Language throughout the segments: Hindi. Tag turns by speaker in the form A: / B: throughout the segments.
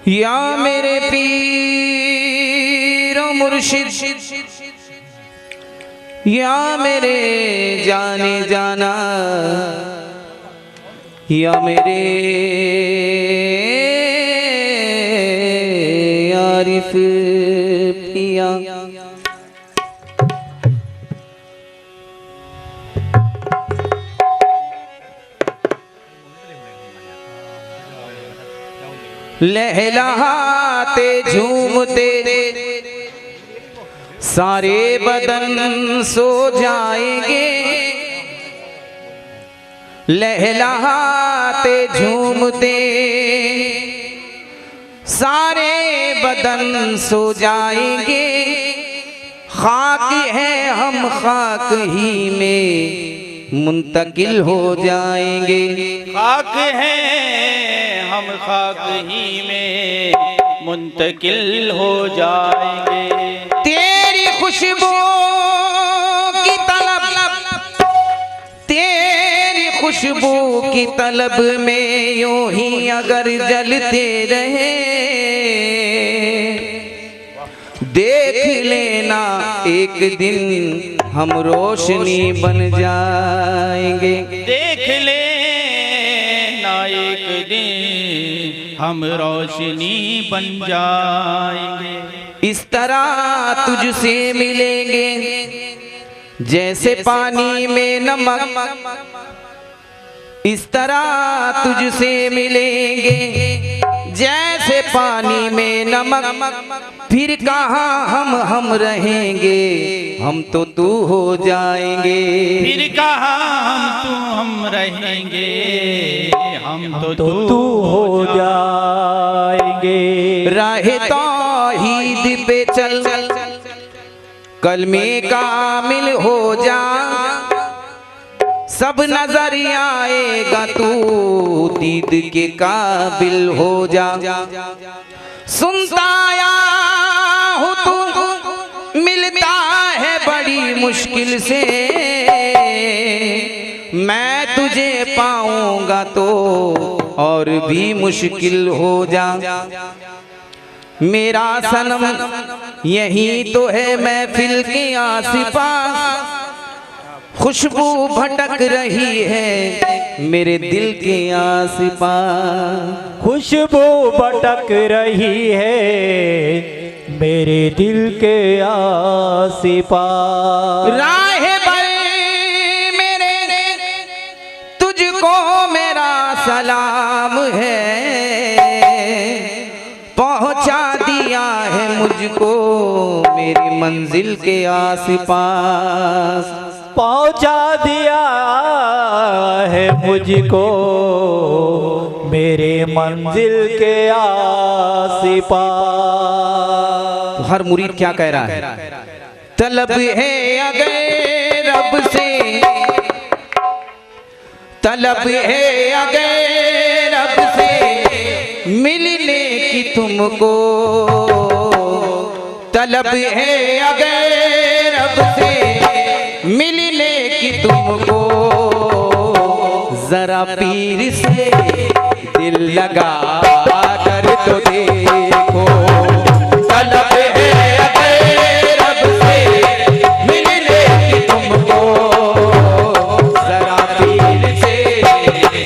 A: या मेरे पीर मुर्शिद, या मेरे जाने जाना, या मेरे आरिफ पिया। लहलहाते झूमते सारे बदन सो जाएंगे, लहलहाते झूमते सारे बदन सो जाएंगे। खाक है हम खाक ही में मुंतकिल हो जाएंगे,
B: खाक है हम खाक ही में मुंतकिल हो जाएंगे।
A: तेरी खुशबू की तलब, तेरी खुशबू की तलब में यूं ही अगर जलते रहे, देख लेना एक दिन हम रोशनी बन जाएंगे।
B: देख लेना एक दिन हम रोशनी बन जाएंगे।
A: इस तरह तुझसे मिलेंगे जैसे पानी में नमक, इस तरह तुझसे मिलेंगे जैसे पानी में नमक। फिर कहाँ हम रहेंगे, हम तो तू हो जाएंगे।
B: फिर कहाँ हम रहेंगे, हम तो तू हो जाएंगे।
A: राहे तौहीद पे चल, कलमे कामिल हो जा, सब नजर आएगा तू दीद के काबिल हो जा। सुनता आया हूँ तू मिलता है बड़ी मुश्किल से, मैं तुझे पाऊंगा तो और भी मुश्किल हो जा। मेरा सनम यही तो है महफिल के आसिपास, खुशबू भटक रही है मेरे दिल के आसिपास।
C: खुशबू भटक रही है मेरे दिल के आसिपास।
A: राहिबर मेरे तुझको मेरा सलाम है, पहुंचा दिया है मुझको मेरी मंजिल के आसिपास।
C: पहुंचा दिया है मुझको मेरे मंजिल के आसिपास।
A: तो हर मुरीद क्या कह रहा है? तलब है अगर रब से, तलब है अगर रब से मिलने की तुमको, तलब है अगर रब से मिलने की तुमको, जरा पीर से दिल लगा कर तो देखो। तलब है अगर रब से मिलने की तुमको, जरा पीर से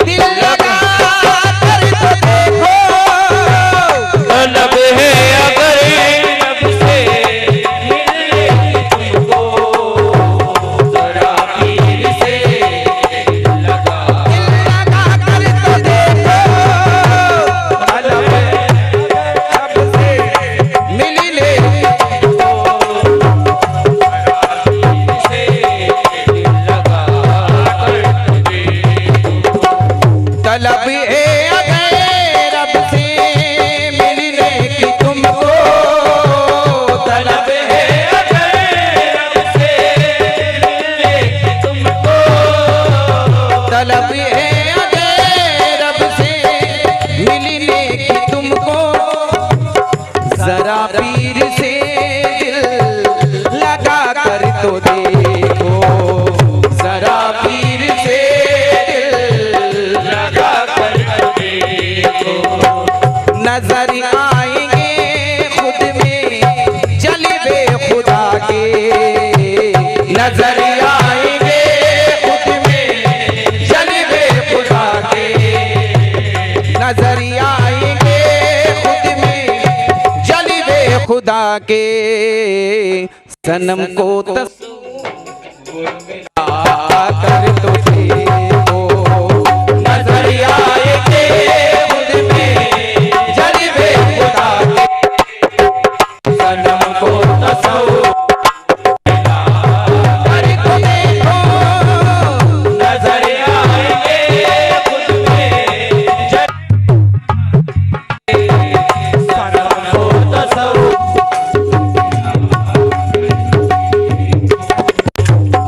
A: दिल लगा कर तो देखो।
B: तलब है अगर रब से मिलने की तुमको, जरा पीर से लगा
A: कर तो देखो। तलब है रब से मिलने तलब है अगर रब से मिलने की तुमको, तलब है
B: अगर रब से मिलने की तुमको,
A: तलब है अगर रब से मिलने की तुमको, जरा पीर से दिल लगा कर तो देखो। जरा पीर से दिल
B: लगा कर देखो।
A: नजर आ खुदा के सनम को कर तुझे वो नजर आएंगे खुद में जलवे खुदा के सनम को तस्वीर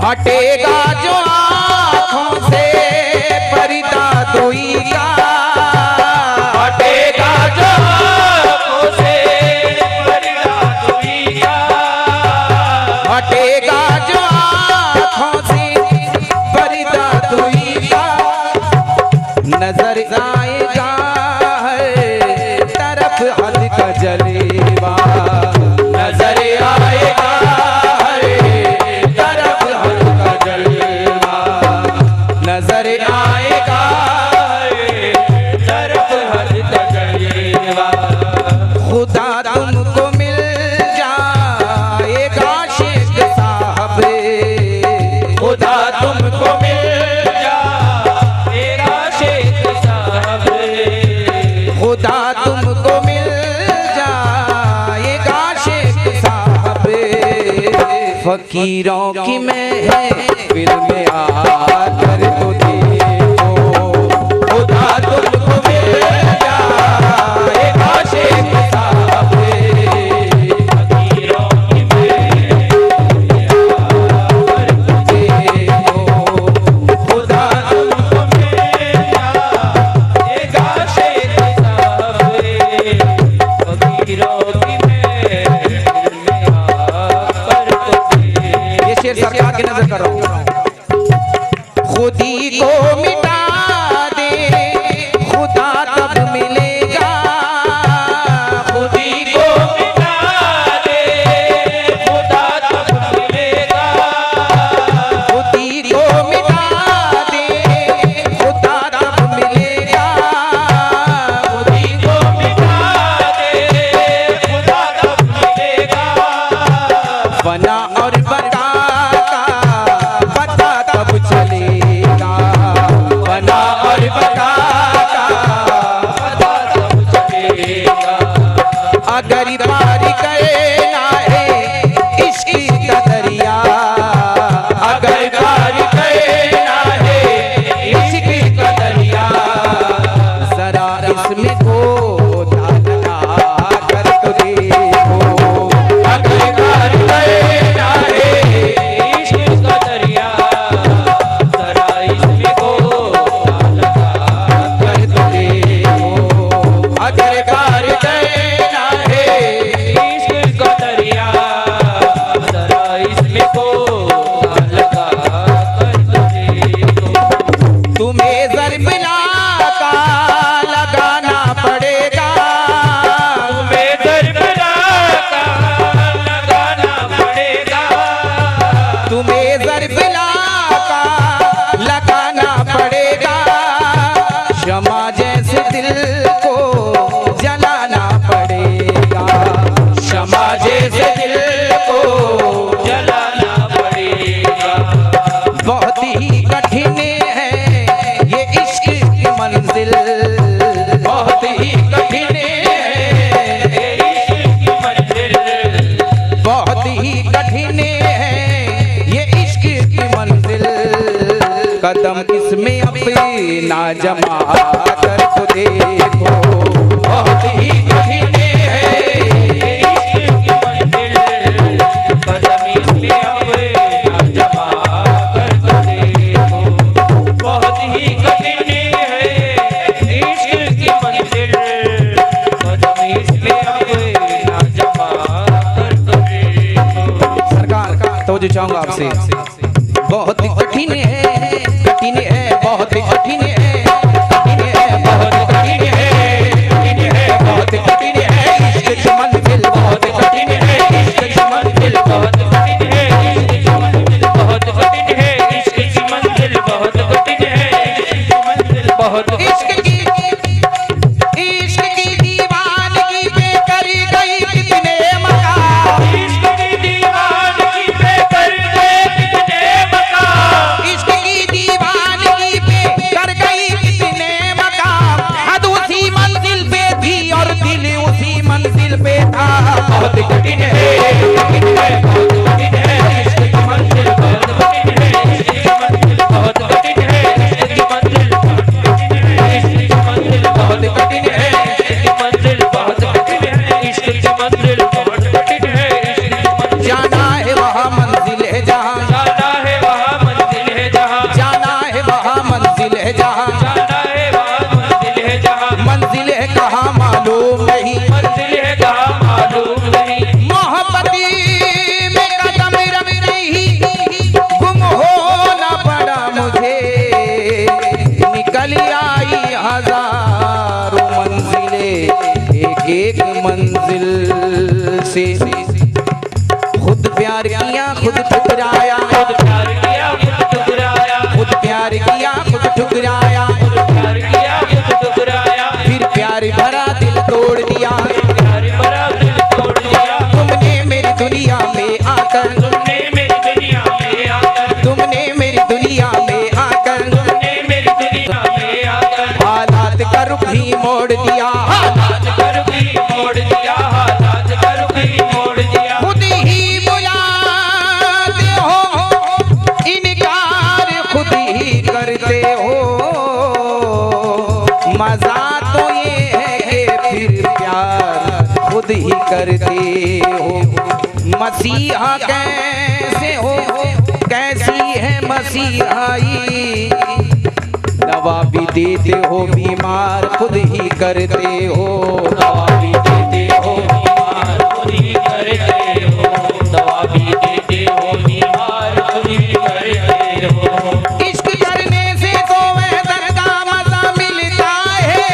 A: हटेगा जो आँखों से पर्दा धोएगा,
B: हटेगा जो आँखों से पर्दा धोएगा,
A: हटेगा जो आँखों से पर्दा धोएगा, नजर आएगा हर तरफ हद का जलेवा, नजर आएगा नजर आएगा
B: तरफ हद तजल्वा।
A: खुदा तुमको मिल जाएगा शेख साहब,
B: खुदा तुमको मिल जाएगा शेख साहब,
A: खुदा तुमको मिल जाएगा शेख साहब। फकीरों की महफिल में आकर तो देखो, खुदा तुमको मिल जाएगा शेख साहब।
B: फकीरों की महफिल में आकर तो देखो,
A: खुदा
B: तुमको मिल जाएगा शेख साहब। फकीरों की महफिल में आकर तो देखो।
A: ये शेर सरकार की नजर कर रहा हूँ। खुदी को मिटा दे खुदा तब मिलेगा,
B: खुदी को मिटा दे खुदा तब मिलेगा,
A: खुदी को मिटा दे खुदा तब मिलेगा,
B: खुदी को मिटा दे खुदा तब मिलेगा,
A: फना और बका का पता तब चलेगा, फना और बका का
B: पता तब चलेगा।
A: अगर पार करना है इश्क का दरिया, अगर पार करना है इश्क का दरिया, जरा इसमें खोदा लगा कर तो देखो, अगर पार करना है
B: इश्क का दरिया, जरा इसमें खोदा लगा
A: कर तो देखो, अगर पार करना है
B: इश्क का दरिया, जरा इसमें खोदा लगा कर तो देखो।
A: तुम्हें ज़रबला का लगाना पड़ेगा,
B: तुम्हें दरबला का लगाना पड़ेगा,
A: तुम्हें ज़रबला का लगाना पड़ेगा, शमा जैसे दिल को जलाना पड़ेगा, शमा जैसे दिल को
B: जलाना पड़ेगा।
A: बहुत ही कठिन है ये इश्क की मंजिल, बहुत ही कठिन है
B: ये इश्क की मंजिल,
A: बहुत ही कठिन है ये इश्क की मंजिल, कदम इसमें अपना जमा कर तो देखो, बहुत ही कठिन है
B: ये इश्क की मंजिल, कदम इसमें अपना जमा कर तो देखो। बहुत ही कठिन है इश्क की मंजिल, कदम इसमें अपना जमा कर तो देखो।
A: सरकार तो जो चाहूंगा आपसे, बहुत ही कठिन है, कठिन है, बहुत ही कठिन है, कठिन है, बहुत कठिन है, कठिन है, बहुत कठिन है, इश्क की मंजिल बहुत कठिन है, इश्क की मंजिल
B: बहुत कठिन है इश्क की मंजिल, बहुत कठिन है इश्क की मंजिल, बहुत कठिन है इश्क की मंजिल, बहुत
A: इश्क की दीवानगी पे करी गई कितने मंजिल से खुद प्यार किया खुद ठुकराया,
B: खुद प्यार किया खुद ठुकराया,
A: खुद प्यार किया खुद ठुकराया,
B: प्यार किया खुद ठुकराया,
A: फिर प्यार भरा दिल तोड़ दिया।
B: प्यार भरा दिल तोड़ दिया।
A: तुमने मेरी दुनिया में आकर,
B: तुमने मेरी दुनिया में आकर,
A: तुमने मेरी दुनिया में आकर
B: तुमने मेरी दुनिया में आकर
A: हालात का रुख ही मोड़ दिया।
B: हालात कर भी मोड़ दिया, हालात कर भी मोड़ दिया।
A: खुद ही बुलाते हो इनकार खुद ही करते हो, मजा तो ये है कि फिर प्यार खुद ही करते हो। मसीहा कैसे हो कैसी है मसीहाई, दवा भी देते हो बीमार खुद ही करते हो,
B: दवा भी देते हो बीमार खुद ही करते हो, दवा भी देते हो बीमार खुद ही करते हो।
A: इश्क करने से तो वहदत का मजा मिलता है,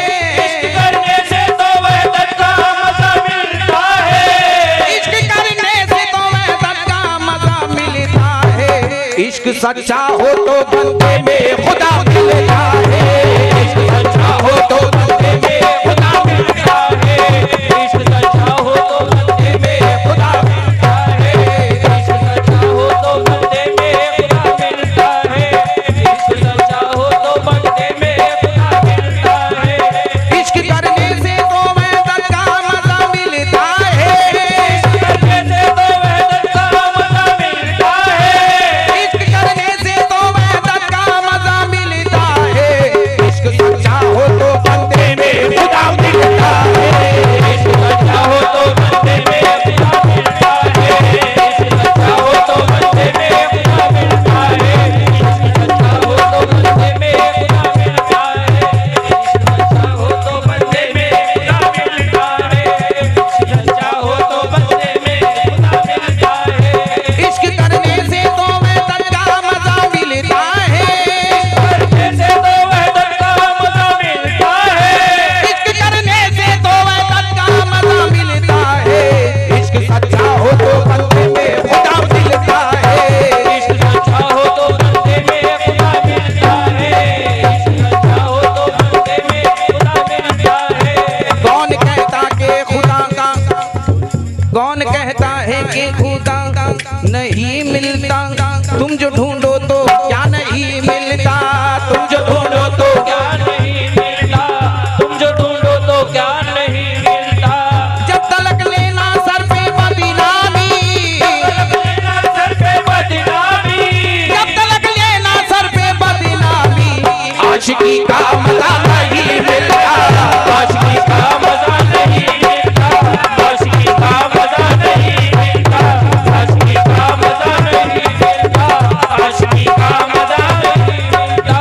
B: इश्क करने से तो वहदत का मजा मिलता है,
A: इश्क करने से तो वहदत का मजा मिलता है। इश्क सच्चा हो तो बंदे में खुदा मिलता है, इश्क सच्चा हो तो बंदे में खुदा मिलता है,
B: इश्क सच्चा हो तो बंदे में
A: खुदा मिलता है।
B: इश्क सच्चा हो तो बंदे में खुदा मिलता है, इश्क सच्चा हो तो बंदे में खुदा मिलता है।
A: इश्क करने से तो वहदत का मजा मिलता है,
B: करने से तो वहदत का मजा मिलता है,
A: इश्क करने से तो वहदत का मजा मिलता है। इश्क सच्चा हो तो बंदे में खुदा मिलता है,
B: इश्क सच्चा हो तो बंदे में खुदा मिलता है, इश्क सच्चा हो तो बंदे में खुदा मिलता है, इश्क सच्चा हो तो बंदे में खुदा मिलता है, इश्क सच्चा हो तो बंदे में खुदा मिलता है, इश्क सच्चा हो तो बंदे में खुदा मिलता है।
A: इश्क करने से तो वहदत का मजा मिलता है,
B: करने से तो वहदत का मजा मिलता है,
A: इश्क करने से तो वहदत का मजा मिलता है। इश्क सच्चा हो तो बंदे में खुदा मिलता है,
B: इश्क सच्चा हो तो बंदे में खुदा मिलता है, इश्क सच्चा हो तो बंदे में खुदा मिलता है।
A: कौन कहता कि खुदा का, कौन कहता है कि खुदा नहीं मिलता, तुम जो ढूंढो तो क्या नहीं मिलता, तुम जो ढूंढो तो
B: क्या नहीं मिलता, तुम जो ढूंढो तो क्या नहीं मिलता।
A: जब तलक लेना सर पे बदनामी,
B: सर पे बदनामी,
A: जब तलक लेना सर पे बदनामी, आशिकी का मजा नहीं मिलता,
B: आशिकी का मजा नहीं मिलता, आशिकी का मजा नहीं मिलता, आशिकी का मजा नहीं मिलता, आशिकी का मजा नहीं मिलता।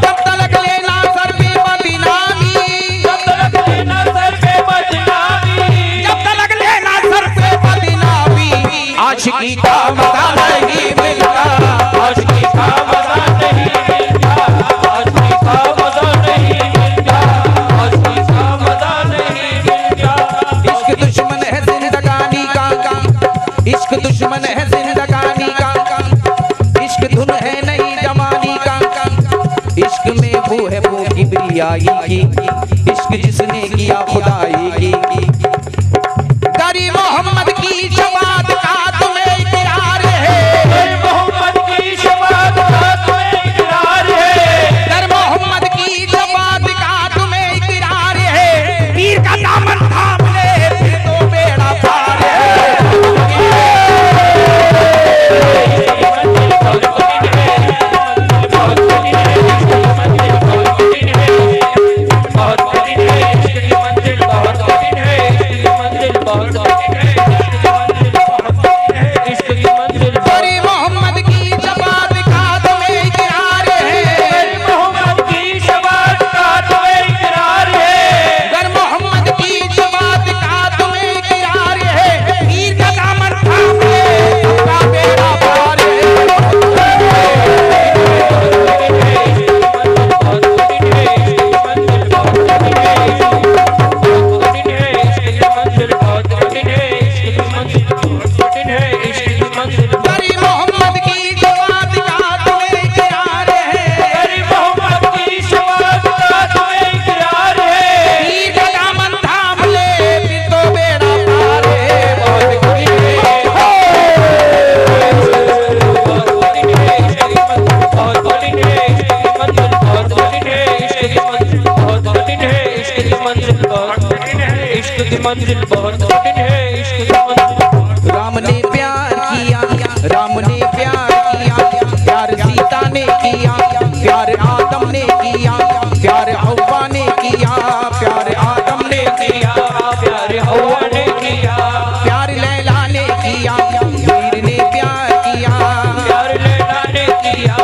A: जब तलक लेना सर पे बदनामी,
B: जब तक लेना सर पे बदनामी,
A: जब तलक लेना सर पे बदनामी, आशिकी का मजा नहीं मिलता।
B: आशिकी का मजा नहीं मिलता, आशिकी का मजा नहीं मिलता, आशिकी का मजा नहीं मिलता।
A: इश्क दुश्मन है जिंदगानी का, इश्क दुश्मन है जिंदगानी का, इश्क धुन है नई जवानी का, इश्क में वो है वो किबरियाई की, इश्क जिसने किया खुदाई की। गरीब मोहम्मद की शबात का तुम्हें इकरार है,
B: मोहम्मद की शबात का तुम्हें इकरार है,
A: दर मोहम्मद की शबात का तुम्हें इकरार है। पीर का दामन थाम ले फिर तो बेड़ा पार है।
B: बहुत कठिन है, बहुत कठिन है, बहुत कठिन है, मंजिल बहुत कठिन है, इश्क की मंजिल।
A: राम ने प्यार किया, राम ने प्यार किया, प्यार सीता ने किया, प्यार आदम ने किया, प्यार हव्वा ने किया, प्यार आदम ने किया,
B: प्यार हव्वा ने किया,
A: प्यार लैला ने किया, वीर ने प्यार किया,
B: प्यार लैला ने किया,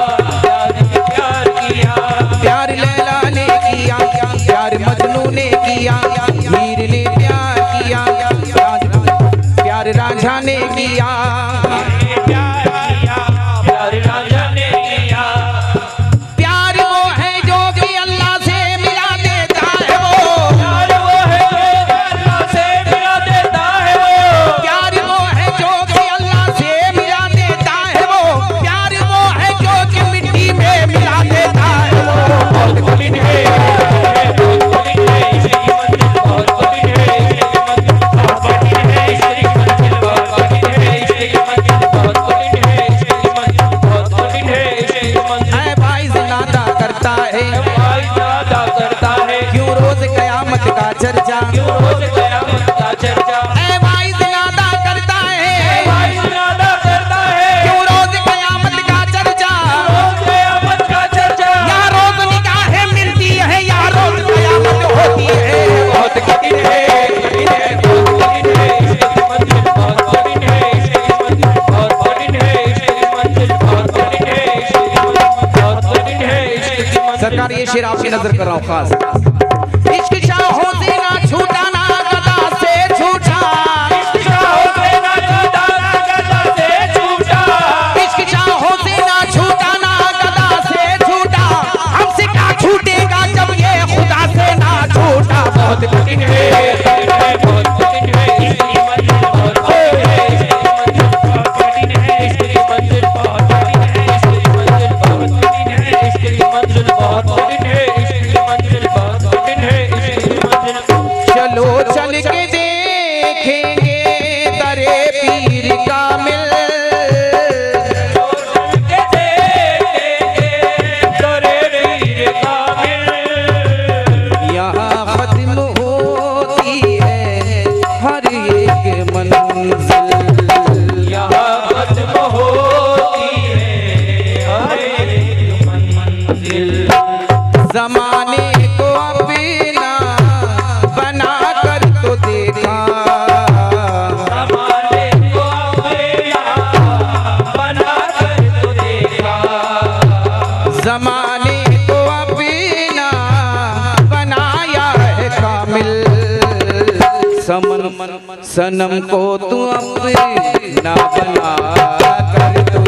B: प्यार किया,
A: प्यार लैला ने किया, प्यार मजनू ने किया, वीर ने प्यार किया, प्यार रांझा ने किया,
B: प्यार राजा ने किया।
A: प्यार वो है जो कि अल्लाह से मिला देता है वो,
B: प्यार वो है जो अल्लाह से मिला देता है वो,
A: प्यार वो है जो कि अल्लाह से मिला देता है वो, प्यार वो है जो कि मिट्टी में मिला देता है वो।
B: बहुत कठिन है, बहुत कठिन है, इसकी मंजिल बहुत कठिन है, बहुत कठिन है, इसकी मंजिल बहुत कठिन है, इसकी मंजिल बहुत कठिन है, इसकी मंजिल बहुत कठिन है, इसकी मंजिल।
A: ऐ भाई ज़िंदा करता है,
B: भाई ज़्यादा करता है,
A: क्यों रोज कयामत का चर्चा,
B: क्यों रोज कयामत का चर्चा।
A: ऐ भाई ज़िंदा करता है,
B: भाई ज़्यादा करता है,
A: क्यों रोज कयामत का चर्चा,
B: रोज कयामत का चर्चा।
A: या रोज निगाहें मिलती है या रोज कयामत होती है।
B: बहुत कठिन है, कठिन है, बहुत कठिन है, इसकी मंजिल बहुत कठिन है, इसकी मंजिल बहुत कठिन है, इसकी मंजिल बहुत कठिन है, इसकी मंजिल बहुत कठिन है, इसकी मंजिल।
A: सरकार ये शेर आपकी नजर कर रहा हूँ खास। इश्क शाहों से ना छूटा ना गदा से छूटा,
B: इश्क शाहों से ना छूटा ना गदा से छूटा,
A: इश्क शाहों से ना छूटा ना गदा से छूटा, हमसे क्या छूटेगा जब ये खुदा से ना छूटा।
B: बहुत कठिन है, बहुत कठिन है, इसकी मंजिल बहुत कठिन है, इसकी मंजिल बहुत कठिन है, इसकी मंजिल बहुत कठिन है, इसकी मंजिल बहुत कठिन है, इसकी मंजिल बहुत कठिन है, इसकी मंजिल।
A: चलो चल के देखेंगे दरे पीर कामिल, यहाँ खत्म होती है हर एक मंजिल।
B: यहाँ खत्म होती है हर एक मंजिल।
A: जमाने को अपना बना कर तो देखा,
B: हमारे को अपना बना कर तो देखा,
A: जमाने को अपना बनाया है कामिल। सनम को तू अपना बना कर तो